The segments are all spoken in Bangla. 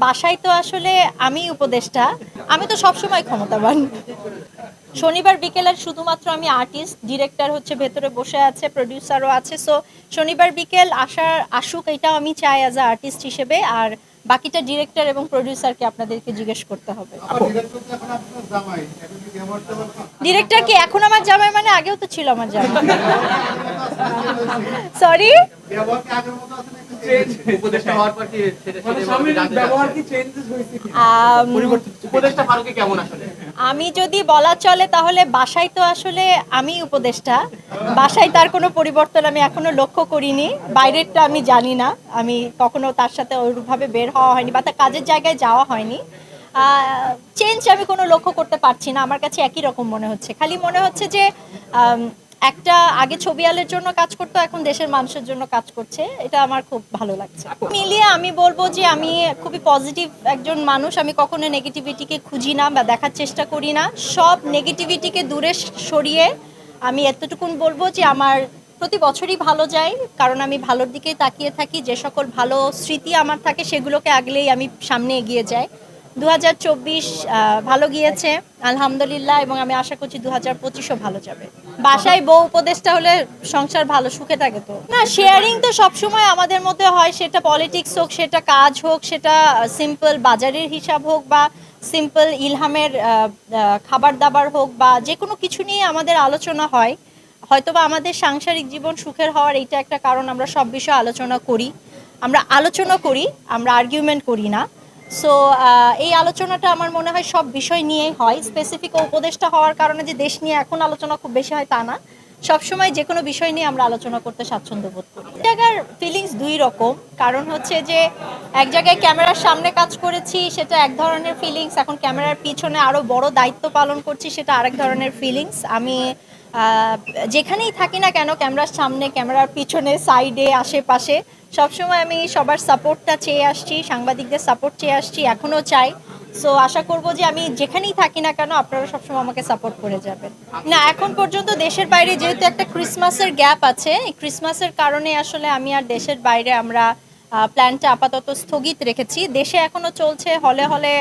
বাসায় তো আসলে আমি উপদেষ্টা, আমি তো সবসময় ক্ষমতাবান। শনিবার বিকেলের শুধুমাত্র আমি আর্টিস্ট, ডিরেক্টর হচ্ছে ভেতরে বসে আছে, প্রডিউসারও আছে। সো শনিবার বিকেল আসুক এটাও আমি চাই অ্যাজ আ আর্টিস্ট হিসেবে। আর বাকিটা ডিরেক্টর এবং প্রডিউসারকে আপনাদেরকে জিজ্ঞেস করতে হবে। ডিরেক্টর কি এখন আমার জামাই? মানে আগেও তো ছিল আমার জামাই। সরি, আমি যদি বলা চলে তাহলে বাসায় তো আসলে আমি উপদেষ্টা, বাসায় তার কোনো পরিবর্তন আমি এখনো লক্ষ্য করিনি। বাইরেরটা আমি জানি না, আমি কখনো তার সাথে ওইভাবে বের হওয়া হয়নি বা তার কাজের জায়গায় যাওয়া হয়নি। চেঞ্জ আমি কোনো লক্ষ্য করতে পারছি না, আমার কাছে একই রকম মনে হচ্ছে। খালি মনে হচ্ছে যে একটা আগে ছবি আলের জন্য কাজ করতো, এখন দেশের মানুষের জন্য কাজ করছে, এটা আমার খুব ভালো লাগছে। মিলিয়ে আমি বলবো যে আমি খুবই পজিটিভ একজন মানুষ, আমি কখনো নেগেটিভিটিকে খুঁজি না বা দেখার চেষ্টা করি না। সব নেগেটিভিটিকে দূরে সরিয়ে আমি এতটুকুন বলবো যে আমার প্রতি বছরই ভালো যায়, কারণ আমি ভালোর দিকেই তাকিয়ে থাকি। যে সকল ভালো স্মৃতি আমার থাকে সেগুলোকে আগলেই আমি সামনে এগিয়ে যাই। 2024 ভালো গিয়েছে আলহামদুলিল্লাহ, এবং আমি আশা করছি 2025ও ভালো যাবে। বাসায় বউ উপদেষ্টা হলে সংসার ভালো সুখে থাকে তো না। শেয়ারিং তো সবসময় আমাদের মধ্যে হয়, সেটা পলিটিক্স হোক, সেটা কাজ হোক, সেটা সিম্পল বাজারের হিসাব হোক, বা সিম্পল ইলহামের খাবার দাবার হোক, বা যে কোনো কিছু নিয়ে আমাদের আলোচনা হয়। হয়তোবা আমাদের সাংসারিক জীবন সুখের হওয়ার এইটা একটা কারণ, আমরা সব বিষয়ে আলোচনা করি, আমরা আর্গুমেন্ট করি না। সো এই আলোচনাটা আমার মনে হয় সব বিষয় নিয়েই হয়। স্পেসিফিক উপদেষ্টা হওয়ার কারণে যে দেশ নিয়ে এখন আলোচনা খুব বেশি হয় তা না, সবসময় যে কোনো বিষয় নিয়ে আমরা আলোচনা করতে স্বাচ্ছন্দ্য বোধ করি। জায়গার ফিলিংস দুই রকম। কারণ হচ্ছে যে এক জায়গায় ক্যামেরার সামনে কাজ করেছি, সেটা এক ধরনের ফিলিংস। এখন ক্যামেরার পিছনে আরও বড় দায়িত্ব পালন করছি, সেটা আরেক ধরনের ফিলিংস। আমি যেখানেই থাকি না কেন, ক্যামেরার সামনে, ক্যামেরার পিছনে, সাইডে, আশেপাশে, সবসময় আমি সবার সাপোর্টটা চেয়ে আসছি, সাংবাদিকদের সাপোর্ট চেয়ে আসছি, এখনও চাই। সো আশা করব যে আমি যেখানেই থাকি না কেন আপনারা সবসময় আমাকে সাপোর্ট করে যাবেন। না, এখন পর্যন্ত দেশের বাইরে যেহেতু একটা ক্রিসমাসের গ্যাপ আছে, এই ক্রিসমাসের কারণে আসলে আমি আর দেশের বাইরে আমরা প্ল্যানটা আপাতত স্থগিত রেখেছি। দেশে এখনও চলছে, হলে হলে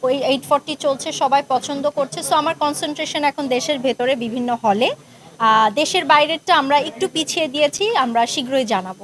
ওই 840 চলছে, সবাই পছন্দ করছে। সো আমার কনসেন্ট্রেশন এখন দেশের ভেতরে বিভিন্ন হলে। দেশের বাইরেরটা আমরা একটু পিছিয়ে দিয়েছি, আমরা শীঘ্রই জানাবো।